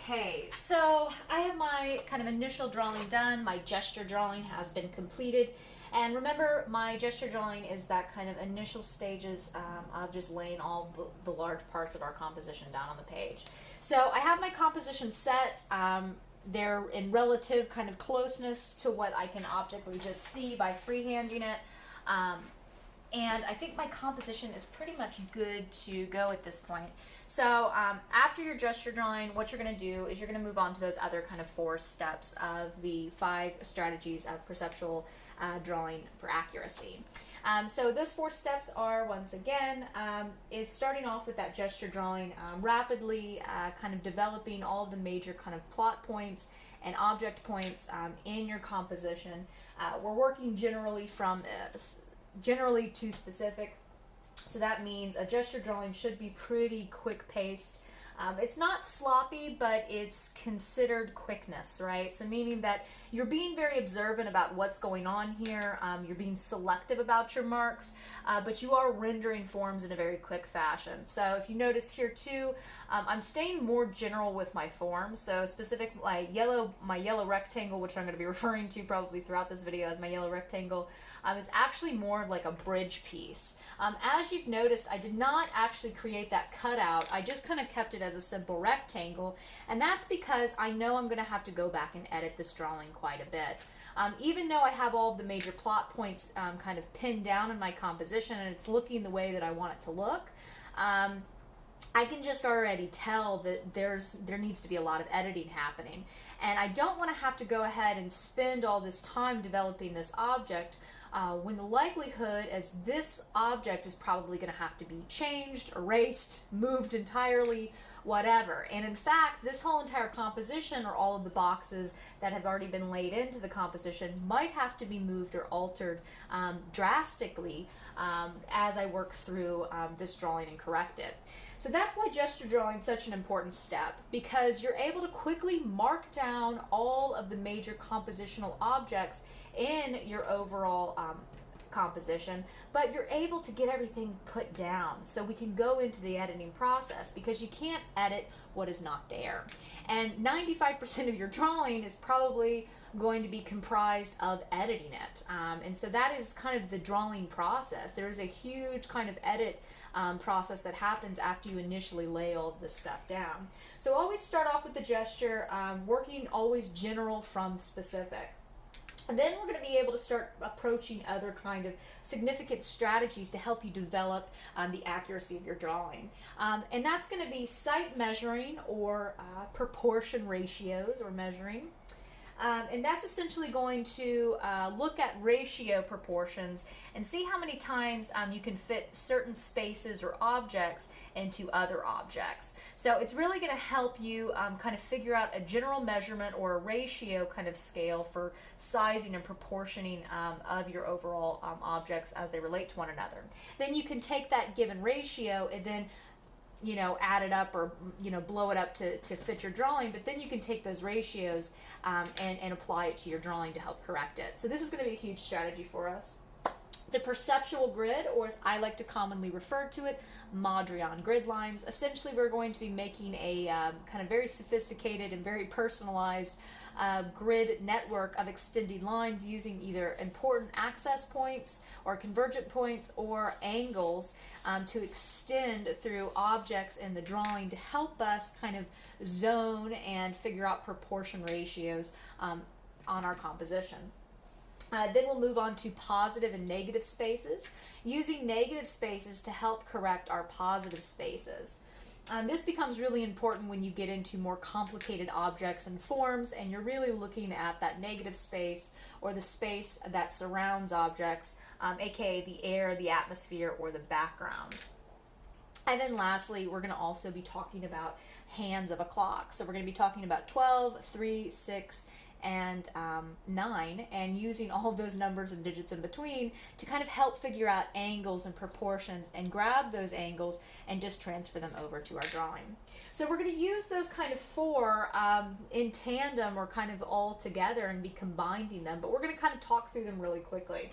Okay, so I have my kind of initial drawing done. My gesture drawing has been completed. And remember, my gesture drawing is that kind of initial stages of just laying all the large parts of our composition down on the page. So I have my composition set. They're in relative kind of closeness to what I can optically just see by freehanding it. And I think my composition is pretty much good to go at this point. So after your gesture drawing, what you're going to do is you're going to move on to those other kind of 4 steps of the 5 strategies of perceptual drawing for accuracy. So those 4 steps are, once again, is starting off with that gesture drawing, rapidly kind of developing all of the major kind of plot points and object points in your composition. We're working generally from generally to specific, so that means a gesture drawing should be pretty quick paced. It's not sloppy, but it's considered quickness, right? So meaning that you're being very observant about what's going on here. You're being selective about your marks, but you are rendering forms in a very quick fashion. So if you notice here too, I'm staying more general with my forms. So specific, my yellow rectangle, which I'm going to be referring to probably throughout this video as my yellow rectangle, is actually more of like a bridge piece. As you've noticed, I did not actually create that cutout. I just kind of kept it as a simple rectangle, and that's because I know I'm going to have to go back and edit this drawing quite a bit. Even though I have all of the major plot points kind of pinned down in my composition and it's looking the way that I want it to look, I can just already tell that there needs to be a lot of editing happening. And I don't want to have to go ahead and spend all this time developing this object when the likelihood is this object is probably going to have to be changed, erased, moved entirely, whatever. And in fact, this whole entire composition, or all of the boxes that have already been laid into the composition, might have to be moved or altered drastically as I work through this drawing and correct it. So that's why gesture drawing is such an important step, because you're able to quickly mark down all of the major compositional objects in your overall composition, but you're able to get everything put down so we can go into the editing process, because you can't edit what is not there. And 95% of your drawing is probably going to be comprised of editing it. And so that is kind of the drawing process. There's a huge kind of edit process that happens after you initially lay all of this stuff down. So always start off with the gesture, working always general from specific. And then we're going to be able to start approaching other kind of significant strategies to help you develop the accuracy of your drawing. And that's going to be sight measuring, or proportion ratios, or measuring. And that's essentially going to look at ratio proportions and see how many times you can fit certain spaces or objects into other objects. So it's really going to help you kind of figure out a general measurement or a ratio kind of scale for sizing and proportioning of your overall objects as they relate to one another. Then you can take that given ratio and then add it up, or blow it up to fit your drawing, but then you can take those ratios and apply it to your drawing to help correct it. So this is going to be a huge strategy for us. The perceptual grid, or as I like to commonly refer to it, Mondrian grid lines. Essentially, we're going to be making a kind of very sophisticated and very personalized grid network of extending lines using either important access points or convergent points or angles to extend through objects in the drawing to help us kind of zone and figure out proportion ratios on our composition. Then we'll move on to positive and negative spaces, using negative spaces to help correct our positive spaces. This becomes really important when you get into more complicated objects and forms, and you're really looking at that negative space, or the space that surrounds objects, aka the air, the atmosphere, or the background. And then lastly, we're going to also be talking about hands of a clock. So we're going to be talking about 12, 3, 6, and 9, and using all of those numbers and digits in between to kind of help figure out angles and proportions and grab those angles and just transfer them over to our drawing. So we're going to use those kind of 4 in tandem, or kind of all together, and be combining them, but we're going to kind of talk through them really quickly.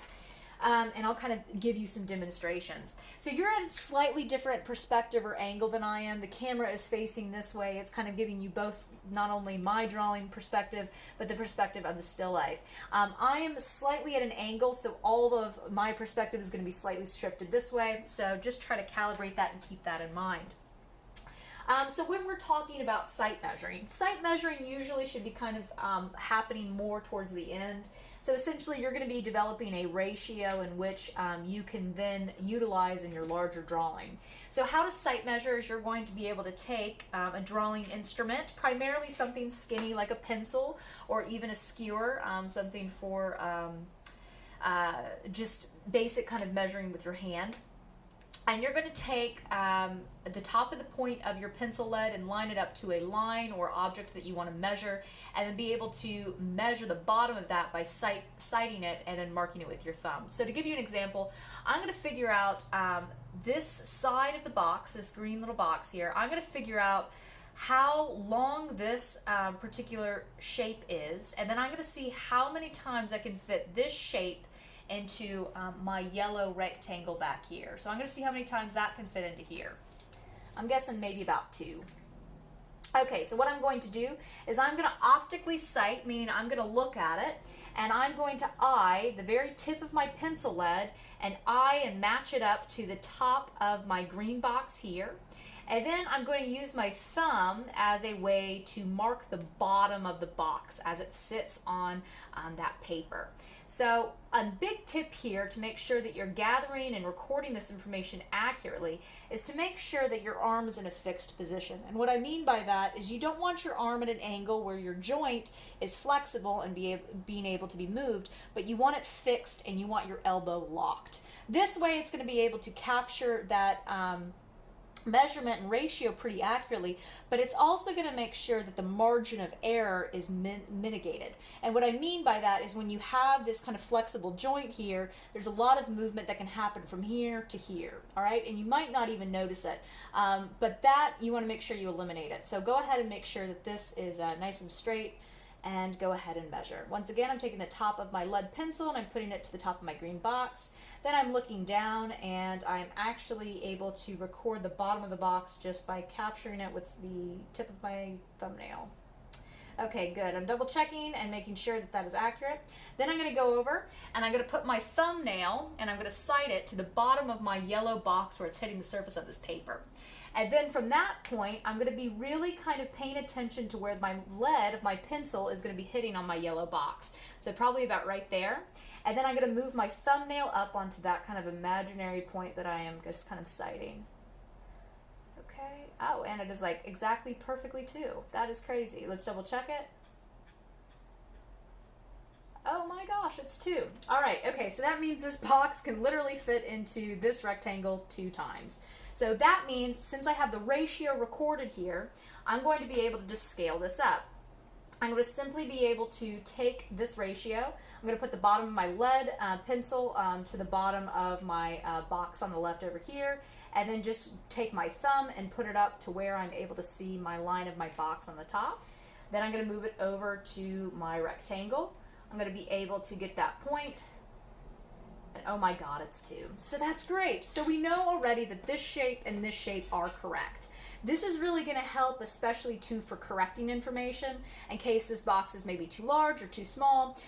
And I'll kind of give you some demonstrations. So you're at a slightly different perspective or angle than I am. The camera is facing this way. It's kind of giving you both not only my drawing perspective, but the perspective of the still life. I am slightly at an angle, so all of my perspective is going to be slightly shifted this way, so just try to calibrate that and keep that in mind. So when we're talking about sight measuring usually should be kind of happening more towards the end. So essentially you're going to be developing a ratio in which you can then utilize in your larger drawing. So how to sight measure is you're going to be able to take a drawing instrument, primarily something skinny like a pencil or even a skewer, something for just basic kind of measuring with your hand. And you're going to take the top of the point of your pencil lead and line it up to a line or object that you want to measure, and then be able to measure the bottom of that by sighting it and then marking it with your thumb. So to give you an example, I'm going to figure out this side of the box, this green little box here. I'm going to figure out how long this particular shape is, and then I'm going to see how many times I can fit this shape into my yellow rectangle back here. So I'm going to see how many times that can fit into here. I'm guessing maybe about 2. Okay, so what I'm going to do is I'm going to optically sight, meaning I'm going to look at it, and I'm going to eye the very tip of my pencil lead and eye and match it up to the top of my green box here. And then I'm going to use my thumb as a way to mark the bottom of the box as it sits on that paper. So a big tip here to make sure that you're gathering and recording this information accurately is to make sure that your arm is in a fixed position. And what I mean by that is you don't want your arm at an angle where your joint is flexible and being able to be moved, but you want it fixed and you want your elbow locked. This way it's going to be able to capture that measurement and ratio pretty accurately, but it's also going to make sure that the margin of error is mitigated. And what I mean by that is when you have this kind of flexible joint here, there's a lot of movement that can happen from here to here, all right? And you might not even notice it, but that you want to make sure you eliminate it. So go ahead and make sure that this is nice and straight, and go ahead and measure. Once again, I'm taking the top of my lead pencil and I'm putting it to the top of my green box. Then I'm looking down and I'm actually able to record the bottom of the box just by capturing it with the tip of my thumbnail. Okay, good. I'm double checking and making sure that that is accurate. Then I'm going to go over and I'm going to put my thumbnail and I'm going to sight it to the bottom of my yellow box where it's hitting the surface of this paper. And then from that point, I'm going to be really kind of paying attention to where my lead of my pencil is going to be hitting on my yellow box. So probably about right there. And then I'm going to move my thumbnail up onto that kind of imaginary point that I am just kind of sighting. Okay. Oh, and it is like exactly perfectly too. That is crazy. Let's double check it. Oh my gosh, it's 2. All right. Okay. So that means this box can literally fit into this rectangle 2 times. So that means since I have the ratio recorded here, I'm going to be able to just scale this up. I'm going to simply be able to take this ratio. I'm going to put the bottom of my lead pencil to the bottom of my box on the left over here, and then just take my thumb and put it up to where I'm able to see my line of my box on the top. Then I'm going to move it over to my rectangle. I'm going to be able to get that point. And oh my God, it's 2. So that's great. So we know already that this shape and this shape are correct. This is really going to help, especially too, for correcting information in case this box is maybe too large or too small.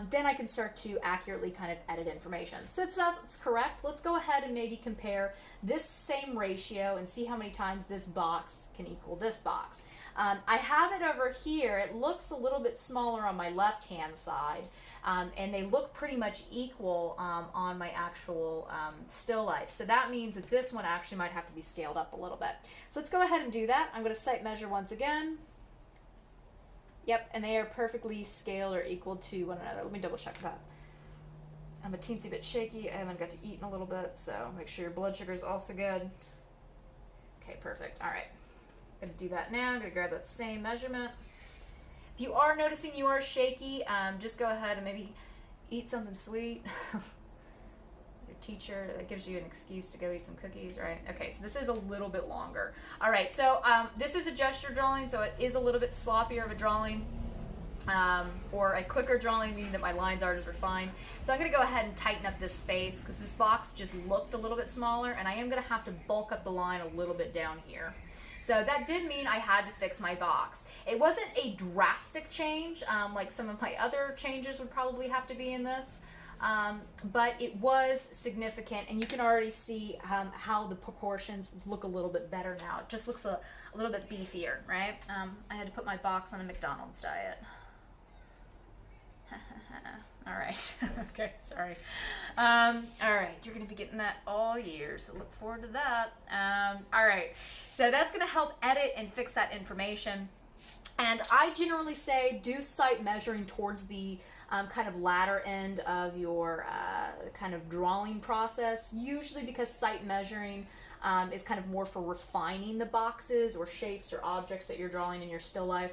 Then I can start to accurately kind of edit information. Since that's correct, let's go ahead and maybe compare this same ratio and see how many times this box can equal this box. I have it over here. It looks a little bit smaller on my left-hand side. And they look pretty much equal on my actual still life. So that means that this one actually might have to be scaled up a little bit. So let's go ahead and do that. I'm going to sight measure once again. Yep, and they are perfectly scaled or equal to one another. Let me double check that. I'm a teensy bit shaky. I haven't got to eat in a little bit, so make sure your blood sugar is also good. Okay, perfect. All right. I'm going to do that now. I'm going to grab that same measurement. If you are noticing you are shaky, just go ahead and maybe eat something sweet. Your teacher, that gives you an excuse to go eat some cookies, right? Okay, so this is a little bit longer. All right, so this is a gesture drawing, so it is a little bit sloppier of a drawing, or a quicker drawing, meaning that my lines aren't as refined. So I'm going to go ahead and tighten up this space because this box just looked a little bit smaller, and I am going to have to bulk up the line a little bit down here. So that did mean I had to fix my box. It wasn't a drastic change, like some of my other changes would probably have to be in this. But it was significant, and you can already see how the proportions look a little bit better now. It just looks a little bit beefier, right? I had to put my box on a McDonald's diet. All right. Okay, sorry. All right, you're going to be getting that all year, so look forward to that. All right, so that's going to help edit and fix that information. And I generally say do sight measuring towards the kind of latter end of your kind of drawing process, usually because sight measuring is kind of more for refining the boxes or shapes or objects that you're drawing in your still life.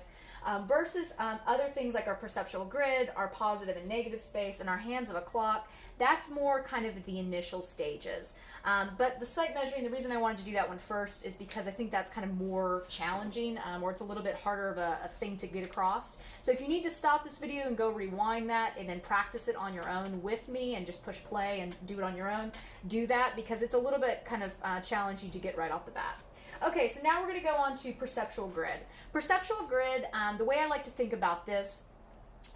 Versus other things like our perceptual grid, our positive and negative space, and our hands of a clock. That's more kind of the initial stages. But the sight measuring, the reason I wanted to do that one first is because I think that's kind of more challenging, or it's a little bit harder of a thing to get across. So if you need to stop this video and go rewind that and then practice it on your own with me and just push play and do it on your own, do that, because it's a little bit kind of challenging to get right off the bat. Okay, so now we're going to go on to perceptual grid. Perceptual grid, the way I like to think about this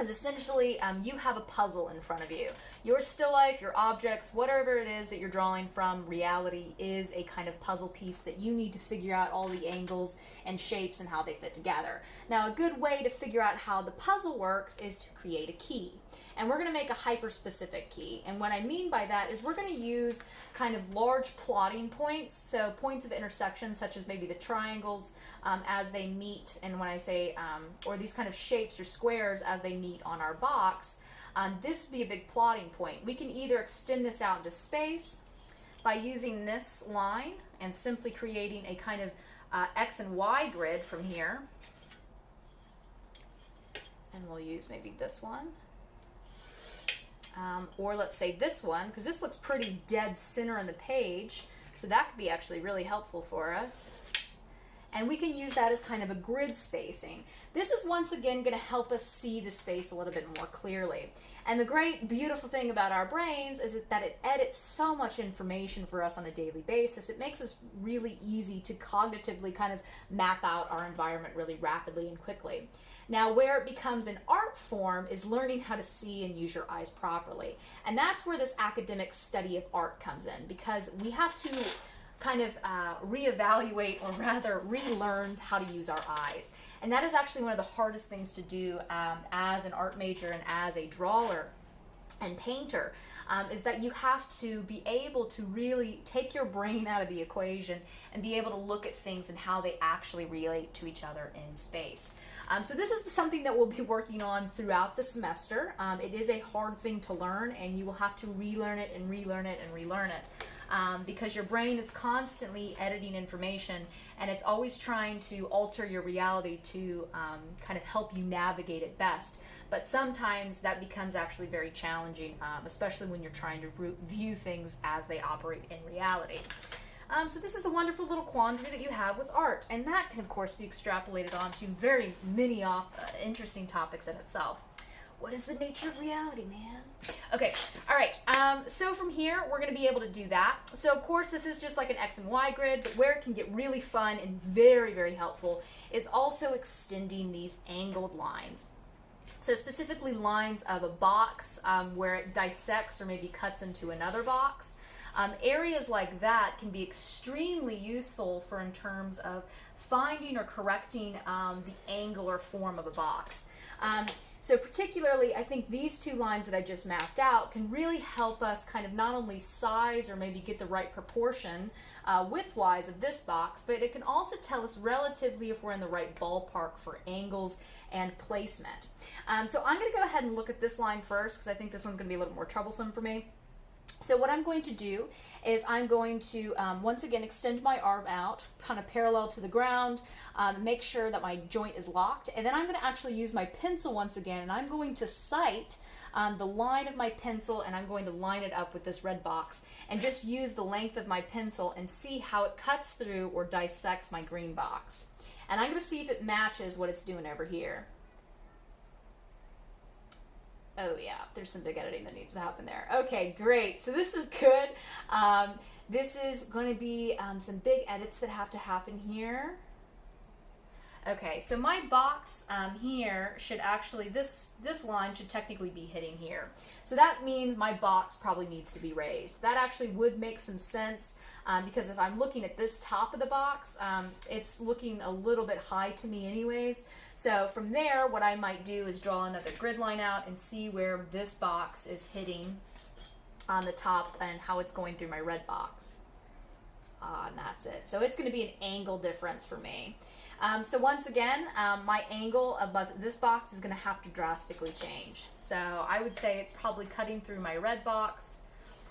is essentially you have a puzzle in front of you. Your still life, your objects, whatever it is that you're drawing from reality is a kind of puzzle piece that you need to figure out all the angles and shapes and how they fit together. Now, a good way to figure out how the puzzle works is to create a key. And we're going to make a hyper-specific key. And what I mean by that is we're going to use kind of large plotting points, so points of intersection such as maybe the triangles as they meet, and when I say, or these kind of shapes or squares as they meet on our box, this would be a big plotting point. We can either extend this out into space by using this line and simply creating a kind of X and Y grid from here. And we'll use maybe this one. Or let's say this one, because this looks pretty dead center on the page, so that could be actually really helpful for us. And we can use that as kind of a grid spacing. This is once again going to help us see the space a little bit more clearly. And the great, beautiful thing about our brains is that it edits so much information for us on a daily basis. It makes us really easy to cognitively kind of map out our environment really rapidly and quickly. Now, where it becomes an art form is learning how to see and use your eyes properly. And that's where this academic study of art comes in, because we have to kind of reevaluate, or rather relearn how to use our eyes. And that is actually one of the hardest things to do as an art major and as a drawer and painter, is that you have to be able to really take your brain out of the equation and be able to look at things and how they actually relate to each other in space. So this is something that we'll be working on throughout the semester. It is a hard thing to learn, and you will have to relearn it and relearn it and relearn it. Because your brain is constantly editing information, and it's always trying to alter your reality to kind of help you navigate it best. But sometimes that becomes actually very challenging, especially when you're trying to view things as they operate in reality. So this is the wonderful little quandary that you have with art, and that can of course be extrapolated onto very many interesting topics in itself. What is the nature of reality, man? Okay, all right, so from here, we're gonna be able to do that. So of course, this is just like an X and Y grid, but where it can get really fun and very, very helpful is also extending these angled lines. So specifically lines of a box where it dissects or maybe cuts into another box. Areas like that can be extremely useful for in terms of finding or correcting the angle or form of a box. So particularly, I think these two lines that I just mapped out can really help us kind of not only size or maybe get the right proportion width-wise of this box, but it can also tell us relatively if we're in the right ballpark for angles and placement. So I'm going to go ahead and look at this line first, because I think this one's going to be a little more troublesome for me. So what I'm going to do is I'm going to once again extend my arm out kind of parallel to the ground, make sure that my joint is locked, and then I'm going to actually use my pencil once again, and I'm going to sight the line of my pencil, and I'm going to line it up with this red box and just use the length of my pencil and see how it cuts through or dissects my green box. And I'm going to see if it matches what it's doing over here. Oh yeah, there's some big editing that needs to happen there. Okay, great. So this is good. This is going to be some big edits that have to happen here. Okay, so my box here should actually, this line should technically be hitting here. So that means my box probably needs to be raised. That actually would make some sense because if I'm looking at this top of the box, it's looking a little bit high to me anyways. So from there, what I might do is draw another grid line out and see where this box is hitting on the top and how it's going through my red box. And that's it. So it's going to be an angle difference for me. So once again, my angle above this box is going to have to drastically change. So I would say it's probably cutting through my red box,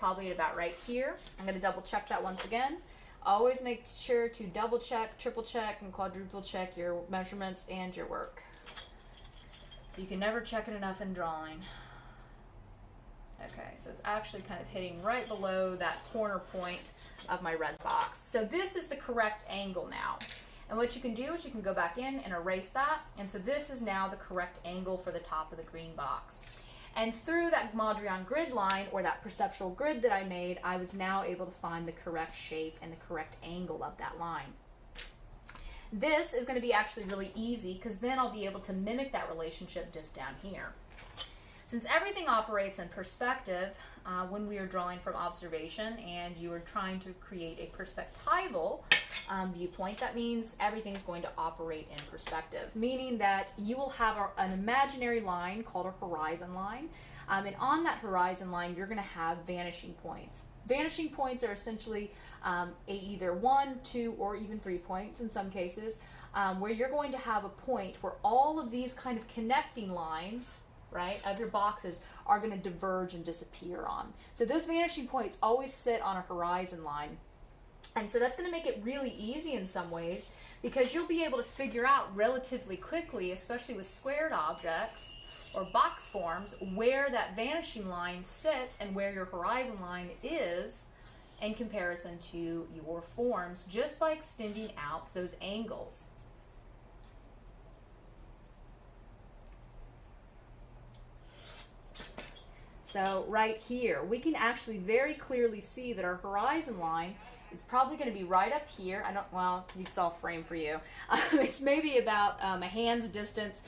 probably at about right here. I'm going to double check that once again. Always make sure to double check, triple check, and quadruple check your measurements and your work. You can never check it enough in drawing. Okay, so it's actually kind of hitting right below that corner point of my red box. So this is the correct angle now. And what you can do is you can go back in and erase that. And so this is now the correct angle for the top of the green box. And through that Mondrian grid line, or that perceptual grid that I made, I was now able to find the correct shape and the correct angle of that line. This is going to be actually really easy because then I'll be able to mimic that relationship just down here. Since everything operates in perspective, when we are drawing from observation and you are trying to create a perspectival viewpoint, that means everything's going to operate in perspective, meaning that you will have an imaginary line called a horizon line, and on that horizon line you're going to have vanishing points. Vanishing points are essentially either 1, 2, or even 3 points in some cases, where you're going to have a point where all of these kind of connecting lines, right, of your boxes are going to diverge and disappear on. So those vanishing points always sit on a horizon line. And so that's going to make it really easy in some ways because you'll be able to figure out relatively quickly, especially with squared objects or box forms, where that vanishing line sits and where your horizon line is in comparison to your forms just by extending out those angles. So right here, we can actually very clearly see that our horizon line is probably going to be right up here. Well, it's all framed for you. It's maybe about a hand's distance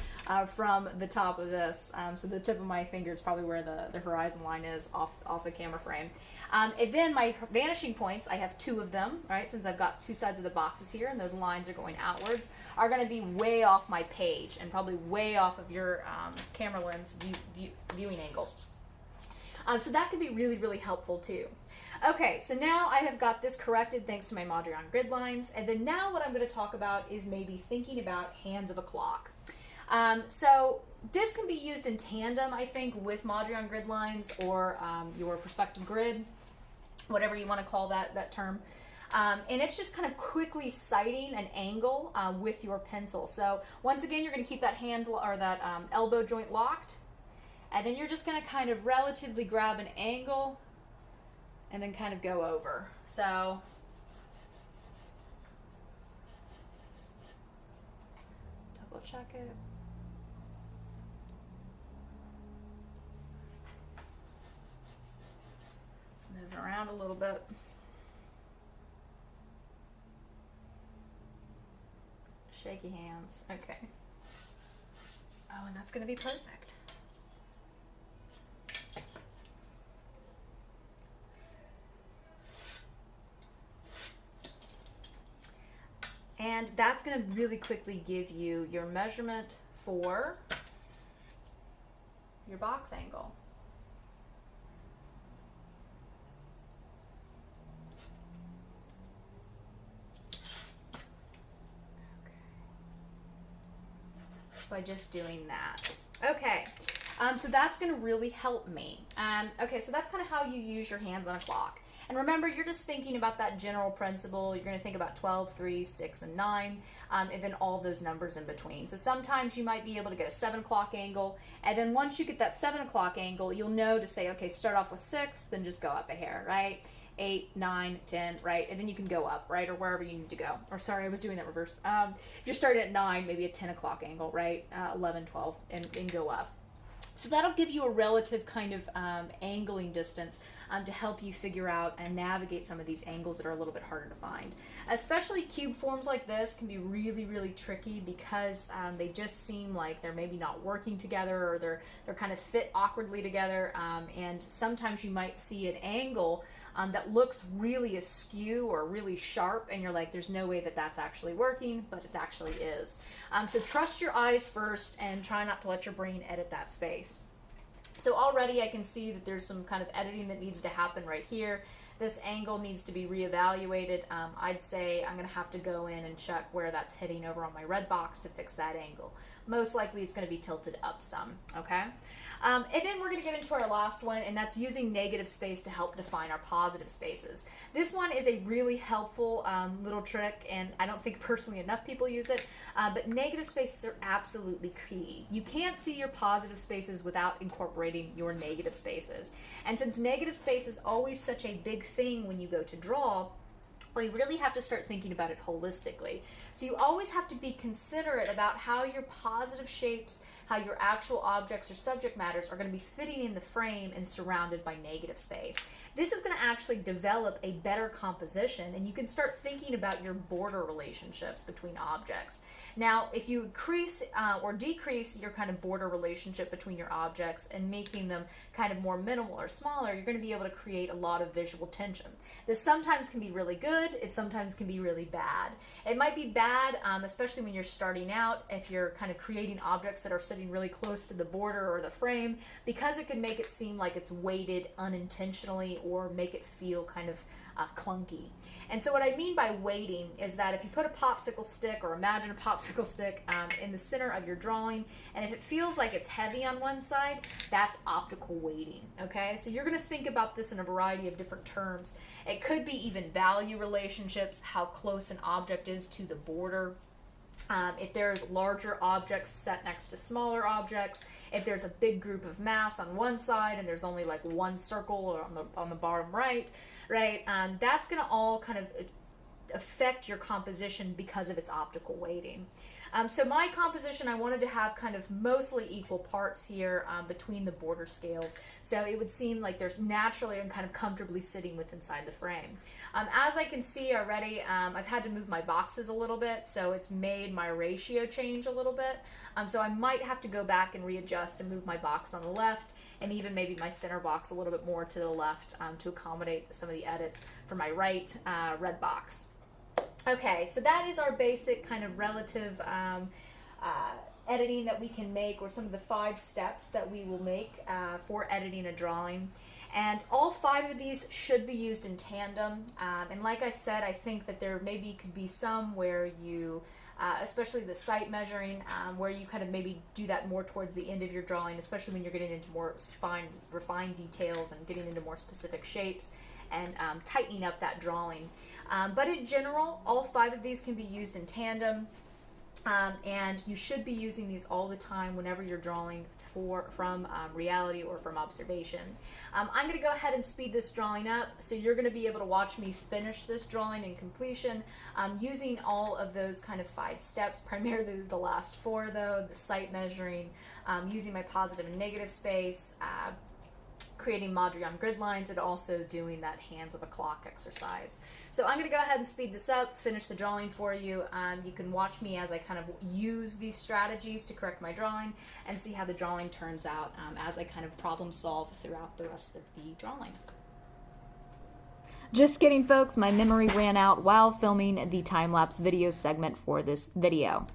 from the top of this. So the tip of my finger is probably where the horizon line is off the camera frame. And then my vanishing points, I have 2 of them, right? Since I've got 2 sides of the boxes here and those lines are going outwards, are going to be way off my page and probably way off of your camera lens viewing angle. So that can be really, really helpful too. Okay, so now I have got this corrected thanks to my Mondrian grid lines, and then now what I'm going to talk about is maybe thinking about hands of a clock. So this can be used in tandem, I think, with Mondrian grid lines or your perspective grid, whatever you want to call that term. And it's just kind of quickly sighting an angle with your pencil. So once again, you're going to keep that hand or that elbow joint locked. And then you're just going to kind of relatively grab an angle and then kind of go over. So double check it. Let's move it around a little bit. Shaky hands. Okay. Oh, and that's going to be perfect. And that's going to really quickly give you your measurement for your box angle. Okay. By just doing that. Okay. So that's going to really help me. Okay, so that's kind of how you use your hands on a clock. And remember, you're just thinking about that general principle. You're going to think about 12, 3, 6, and 9, and then all those numbers in between. So sometimes you might be able to get a 7 o'clock angle, and then once you get that 7 o'clock angle, you'll know to say, okay, start off with 6, then just go up a hair, right? 8, 9, 10, right? And then you can go up, right? Or wherever you need to go. Or sorry, I was doing that reverse. If you're starting at 9, maybe a 10 o'clock angle, right? 11, 12, and go up. So that'll give you a relative kind of angling distance to help you figure out and navigate some of these angles that are a little bit harder to find. Especially cube forms like this can be really, really tricky because they just seem like they're maybe not working together, or they're kind of fit awkwardly together, and sometimes you might see an angle that looks really askew or really sharp, and you're like, there's no way that that's actually working, but it actually is. So trust your eyes first and try not to let your brain edit that space. So already I can see that there's some kind of editing that needs to happen right here. This angle needs to be reevaluated. I'd say I'm going to have to go in and check where that's hitting over on my red box to fix that angle. Most likely it's going to be tilted up some, okay? And then we're going to get into our last one, and that's using negative space to help define our positive spaces. This one is a really helpful little trick, and I don't think personally enough people use it, but negative spaces are absolutely key. You can't see your positive spaces without incorporating your negative spaces. And since negative space is always such a big thing when you go to draw, well, you really have to start thinking about it holistically. So you always have to be considerate about how your positive shapes, how your actual objects or subject matters are going to be fitting in the frame and surrounded by negative space. This is going to actually develop a better composition, and you can start thinking about your border relationships between objects. Now, if you increase or decrease your kind of border relationship between your objects and making them kind of more minimal or smaller, you're going to be able to create a lot of visual tension. This sometimes can be really good, it sometimes can be really bad. It might be bad, especially when you're starting out, if you're kind of creating objects that are sitting really close to the border or the frame, because it can make it seem like it's weighted unintentionally or make it feel kind of clunky. And so what I mean by weighting is that if you put a popsicle stick, or imagine a popsicle stick in the center of your drawing, and if it feels like it's heavy on one side, that's optical weighting, okay? So you're going to think about this in a variety of different terms. It could be even value relationships, how close an object is to the border. If there's larger objects set next to smaller objects, if there's a big group of mass on one side and there's only like one circle on the bottom right, that's going to all kind of affect your composition because of its optical weighting. So my composition, I wanted to have kind of mostly equal parts here between the border scales. So it would seem like there's naturally and kind of comfortably sitting within inside the frame. As I can see already, I've had to move my boxes a little bit, so it's made my ratio change a little bit. So I might have to go back and readjust and move my box on the left, and even maybe my center box a little bit more to the left to accommodate some of the edits for my right red box. Okay, so that is our basic kind of relative editing that we can make, or some of the 5 steps that we will make for editing a drawing. And all 5 of these should be used in tandem. And like I said, I think that there maybe could be some where you, especially the sight measuring, where you kind of maybe do that more towards the end of your drawing, especially when you're getting into more refined details and getting into more specific shapes and tightening up that drawing. But in general, all 5 of these can be used in tandem, and you should be using these all the time whenever you're drawing from reality or from observation. I'm going to go ahead and speed this drawing up, so you're going to be able to watch me finish this drawing in completion using all of those kind of 5 steps, primarily the last 4 though, the sight measuring, using my positive and negative space, creating Mondrian grid lines, and also doing that hands of a clock exercise. So I'm going to go ahead and speed this up, finish the drawing for you. You can watch me as I kind of use these strategies to correct my drawing and see how the drawing turns out as I kind of problem solve throughout the rest of the drawing. Just kidding, folks, my memory ran out while filming the time-lapse video segment for this video.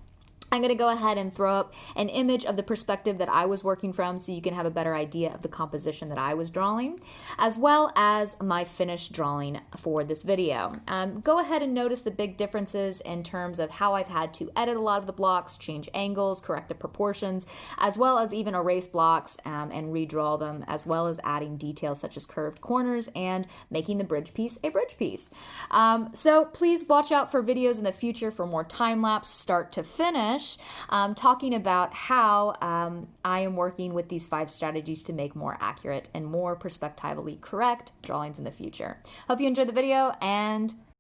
I'm going to go ahead and throw up an image of the perspective that I was working from so you can have a better idea of the composition that I was drawing, as well as my finished drawing for this video. Go ahead and notice the big differences in terms of how I've had to edit a lot of the blocks, change angles, correct the proportions, as well as even erase blocks and redraw them, as well as adding details such as curved corners and making the bridge piece a bridge piece. So please watch out for videos in the future for more time-lapse start to finish, talking about how I am working with these 5 strategies to make more accurate and more perspectively correct drawings in the future. Hope you enjoyed the video, and